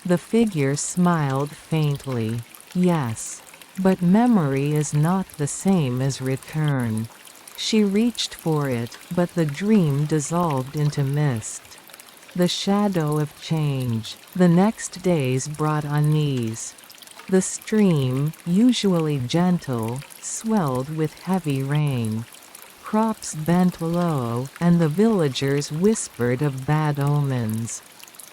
The figure smiled faintly. "Yes. But memory is not the same as return." She reached for it, but the dream dissolved into mist. The shadow of change. The next days brought unease. The stream, usually gentle, swelled with heavy rain. Crops bent low, and the villagers whispered of bad omens.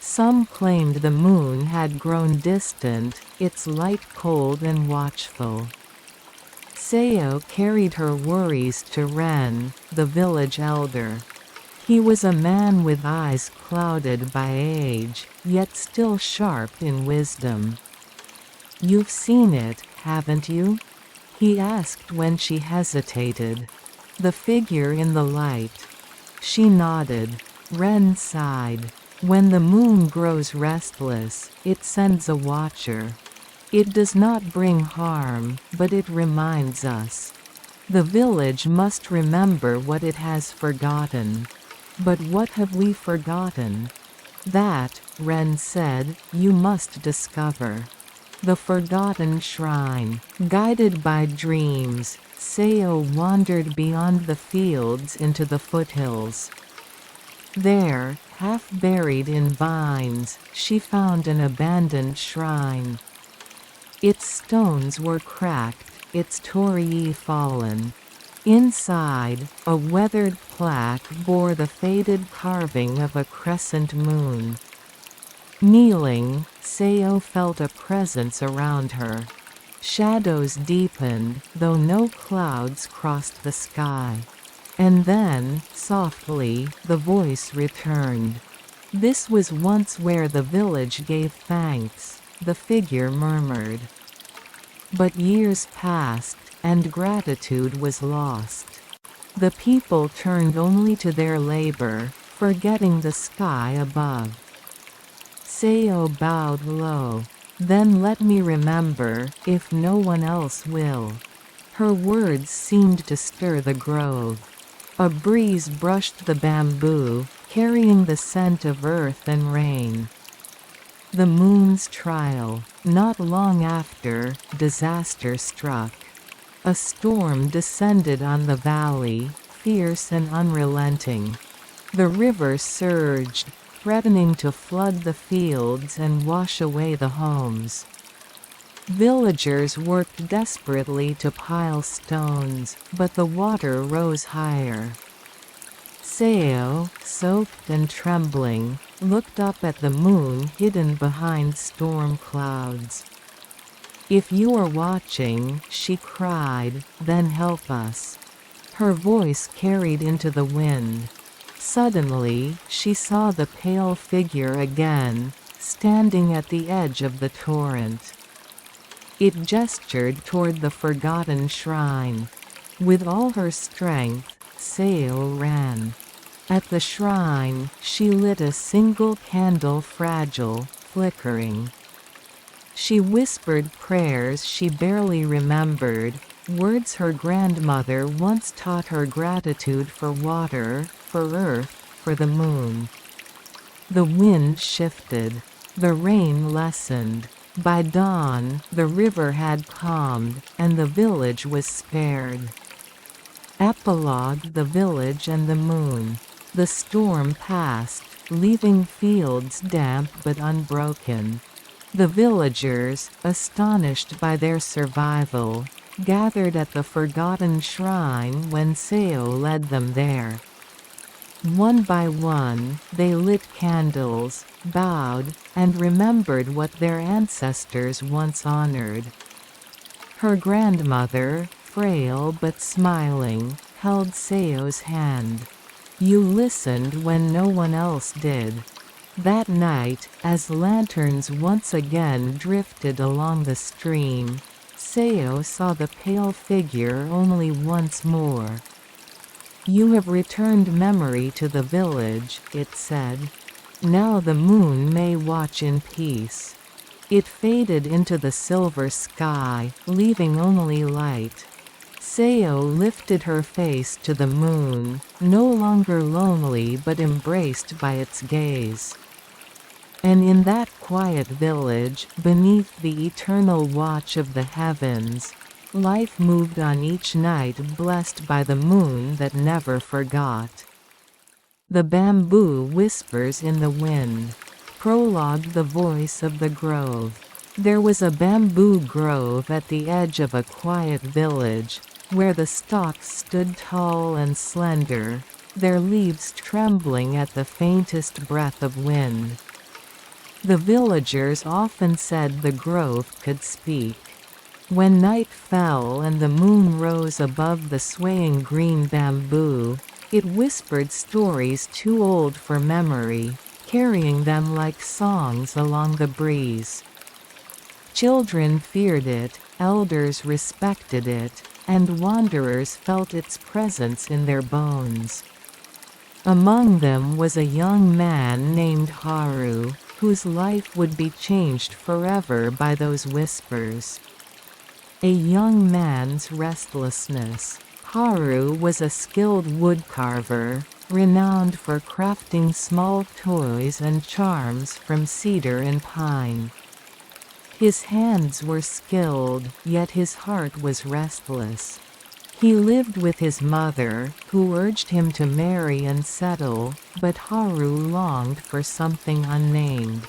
Some claimed the moon had grown distant, its light cold and watchful. Sao carried her worries to Ren, the village elder. He was a man with eyes clouded by age, yet still sharp in wisdom. "You've seen it, haven't you?" he asked when she hesitated. "The figure in the light." She nodded. Ren sighed. "When the moon grows restless, it sends a watcher. It does not bring harm, but it reminds us. The village must remember what it has forgotten." "But what have we forgotten?" "That," Ren said, "you must discover. The forgotten shrine." Guided by dreams, Seo wandered beyond the fields into the foothills. There, half buried in vines, she found an abandoned shrine. Its stones were cracked, its torii fallen. Inside, a weathered plaque bore the faded carving of a crescent moon. Kneeling, Seo felt a presence around her. Shadows deepened, though no clouds crossed the sky. And then, softly, the voice returned. "This was once where the village gave thanks," the figure murmured. But years passed, and gratitude was lost. The people turned only to their labor, forgetting the sky above. Seo bowed low. "Then let me remember, if no one else will." Her words seemed to stir the grove. A breeze brushed the bamboo, carrying the scent of earth and rain. The moon's trial. Not long after, disaster struck. A storm descended on the valley, fierce and unrelenting. The river surged, threatening to flood the fields and wash away the homes. Villagers worked desperately to pile stones, but the water rose higher. Seo, soaked and trembling, looked up at the moon hidden behind storm clouds. "If you are watching," she cried, "then help us." Her voice carried into the wind. Suddenly, she saw the pale figure again, standing at the edge of the torrent. It gestured toward the forgotten shrine. With all her strength, Seo ran. At the shrine, she lit a single candle, fragile, flickering. She whispered prayers she barely remembered, words her grandmother once taught her: gratitude for water, for earth, for the moon. The wind shifted. The rain lessened. By dawn, the river had calmed, and the village was spared. Epilogue: The village and the moon. The storm passed, leaving fields damp but unbroken. The villagers, astonished by their survival, gathered at the forgotten shrine when Seo led them there. One by one, they lit candles, bowed, and remembered what their ancestors once honored. Her grandmother, frail but smiling, held Seo's hand. "You listened when no one else did." That night, as lanterns once again drifted along the stream, Seo saw the pale figure only once more. "You have returned memory to the village," it said. "Now the moon may watch in peace." It faded into the silver sky, leaving only light. Seo lifted her face to the moon, no longer lonely but embraced by its gaze. And in that quiet village, beneath the eternal watch of the heavens, life moved on each night, blessed by the moon that never forgot. The bamboo whispers in the wind. Prologue: The voice of the grove. There was a bamboo grove at the edge of a quiet village, where the stalks stood tall and slender, their leaves trembling at the faintest breath of wind. The villagers often said the grove could speak. When night fell and the moon rose above the swaying green bamboo, It whispered stories too old for memory, carrying them like songs along the breeze. Children feared it, elders respected it, and wanderers felt its presence in their bones. Among them was a young man named Haru, whose life would be changed forever by those whispers. A young man's restlessness. Haru was a skilled woodcarver, renowned for crafting small toys and charms from cedar and pine. His hands were skilled, yet his heart was restless. He lived with his mother, who urged him to marry and settle, but Haru longed for something unnamed.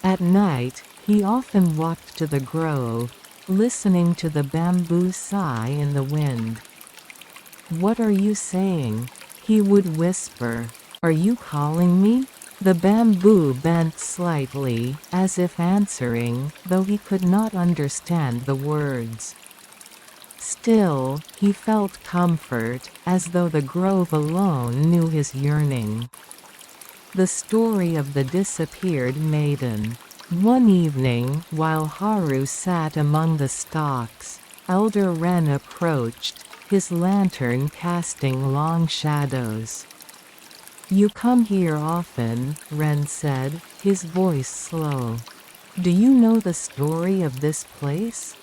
At night, he often walked to the grove, listening to the bamboo sigh in the wind. "What are you saying?" he would whisper. "Are you calling me?" The bamboo bent slightly, as if answering, though he could not understand the words. Still, he felt comfort, as though the grove alone knew his yearning. The story of the disappeared maiden. One evening, while Haru sat among the stalks, Elder Ren approached, his lantern casting long shadows. "You come here often," Ren said, his voice slow. "Do you know the story of this place?"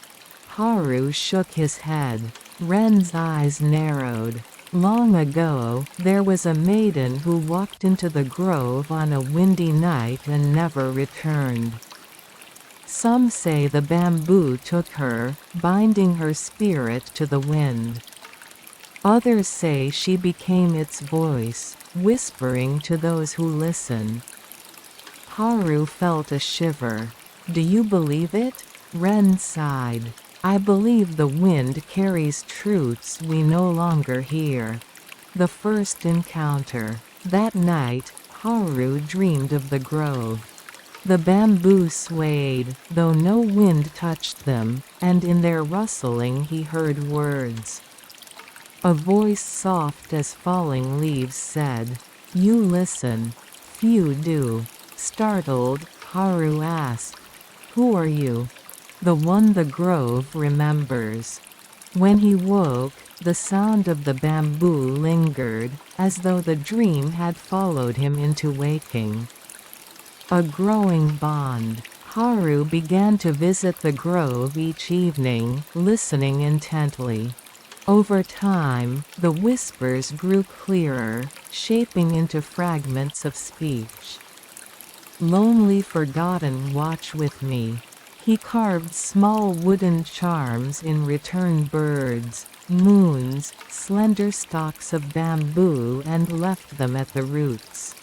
Haru shook his head. Ren's eyes narrowed. "Long ago, there was a maiden who walked into the grove on a windy night and never returned. Some say the bamboo took her, binding her spirit to the wind. Others say she became its voice, whispering to those who listen." Haru felt a shiver. "Do you believe it?" Ren sighed. "I believe the wind carries truths we no longer hear." The first encounter. That night, Haru dreamed of the grove. The bamboo swayed, though no wind touched them, and in their rustling he heard words. A voice soft as falling leaves said, "You listen." "Few do." Startled, Haru asked, "Who are you?" "The one the grove remembers." When he woke, the sound of the bamboo lingered, as though the dream had followed him into waking. A growing bond. Haru began to visit the grove each evening, listening intently. Over time, the whispers grew clearer, shaping into fragments of speech. "Lonely forgotten watch with me." He carved small wooden charms in return birds, moons, slender stalks of bamboo and left them at the roots.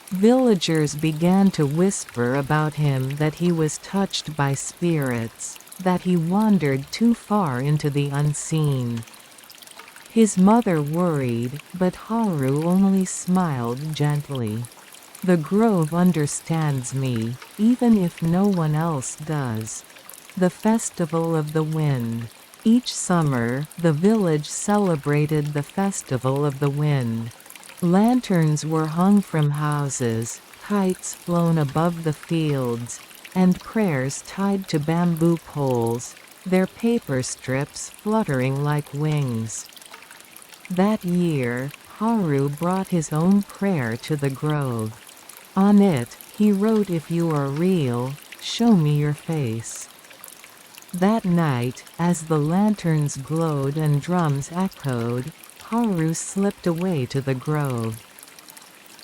Villagers began to whisper about him that he was touched by spirits, that he wandered too far into the unseen. His mother worried, but Haru only smiled gently. "The grove understands me, even if no one else does." The Festival of the Wind. Each summer, the village celebrated the Festival of the Wind. Lanterns were hung from houses, kites flown above the fields, and prayers tied to bamboo poles, their paper strips fluttering like wings. That year, Haru brought his own prayer to the grove. On it, he wrote, "If you are real, show me your face." That night, as the lanterns glowed and drums echoed, Haru slipped away to the grove.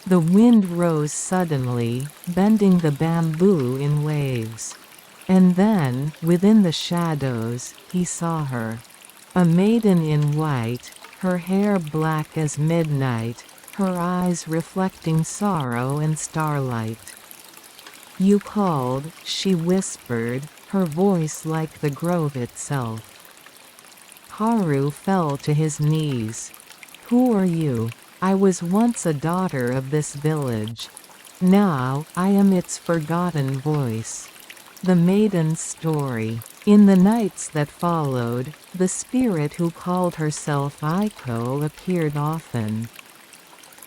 The wind rose suddenly, bending the bamboo in waves. And then, within the shadows, he saw her. A maiden in white, her hair black as midnight, her eyes reflecting sorrow and starlight. "You called," she whispered, her voice like the grove itself. Haru fell to his knees. "Who are you?" "I was once a daughter of this village. Now, I am its forgotten voice." The Maiden's Story. In the nights that followed, the spirit who called herself Aiko appeared often.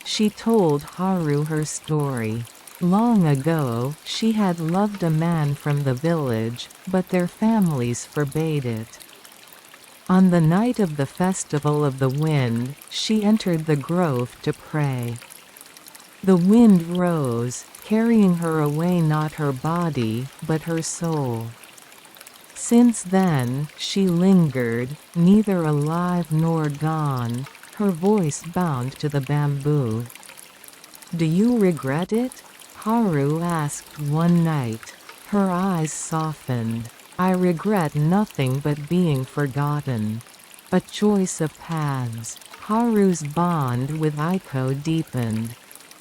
She told Haru her story. Long ago, she had loved a man from the village, but their families forbade it. On the night of the Festival of the Wind, she entered the grove to pray. The wind rose, carrying her away, not her body, but her soul. Since then, she lingered, neither alive nor gone, her voice bound to the bamboo. "Do you regret it?" Haru asked one night. Her eyes softened. "I regret nothing but being forgotten." A choice of paths. Haru's bond with Aiko deepened.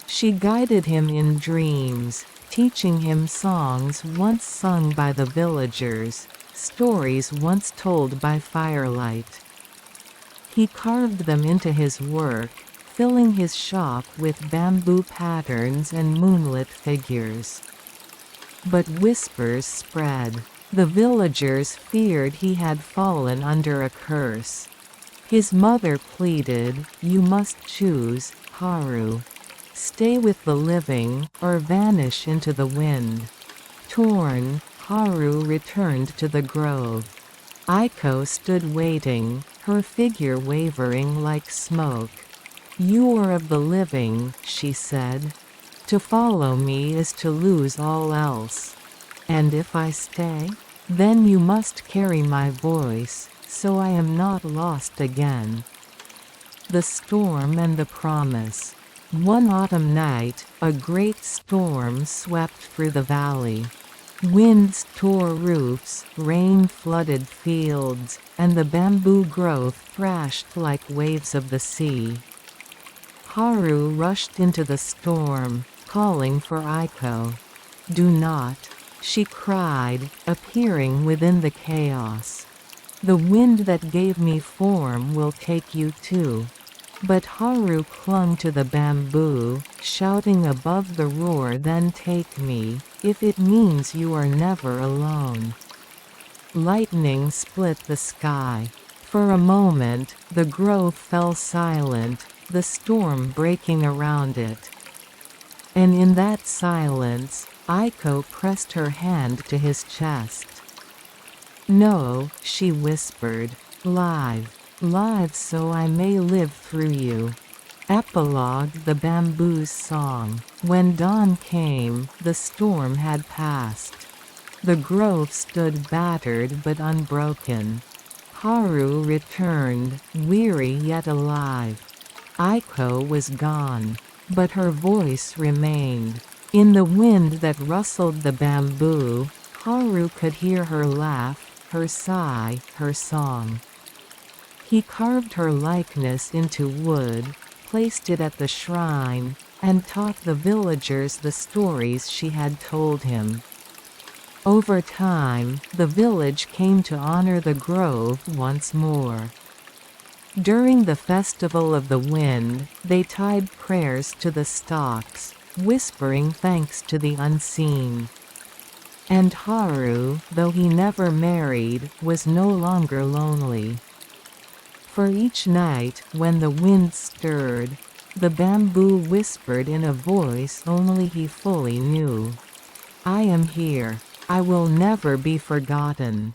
She guided him in dreams, teaching him songs once sung by the villagers, stories once told by firelight. He carved them into his work, filling his shop with bamboo patterns and moonlit figures. But whispers spread. The villagers feared he had fallen under a curse. His mother pleaded, "You must choose, Haru. Stay with the living, or vanish into the wind." Torn, Haru returned to the grove. Aiko stood waiting, her figure wavering like smoke. "You are of the living," she said. "To follow me is to lose all else. And if I stay? Then you must carry my voice, so I am not lost again." The Storm and the Promise. One autumn night, a great storm swept through the valley. Winds tore roofs, rain flooded fields, and the bamboo grove thrashed like waves of the sea. Haru rushed into the storm, calling for Aiko. "Do not," she cried, appearing within the chaos. "The wind that gave me form will take you too." But Haru clung to the bamboo, shouting above the roar, "Then take me, if it means you are never alone." Lightning split the sky. For a moment, the grove fell silent, the storm breaking around it. And in that silence, Aiko pressed her hand to his chest. "No," she whispered. "Live. Live so I may live through you." Epilogue. The Bamboo's Song. When dawn came, the storm had passed. The grove stood battered but unbroken. Haru returned, weary yet alive. Aiko was gone. But her voice remained. In the wind that rustled the bamboo, Haru could hear her laugh, her sigh, her song. He carved her likeness into wood, placed it at the shrine, and taught the villagers the stories she had told him. Over time, the village came to honor the grove once more. During the Festival of the Wind, they tied prayers to the stalks, whispering thanks to the unseen. And Haru, though he never married, was no longer lonely. For each night, when the wind stirred, the bamboo whispered in a voice only he fully knew, "I am here. I will never be forgotten."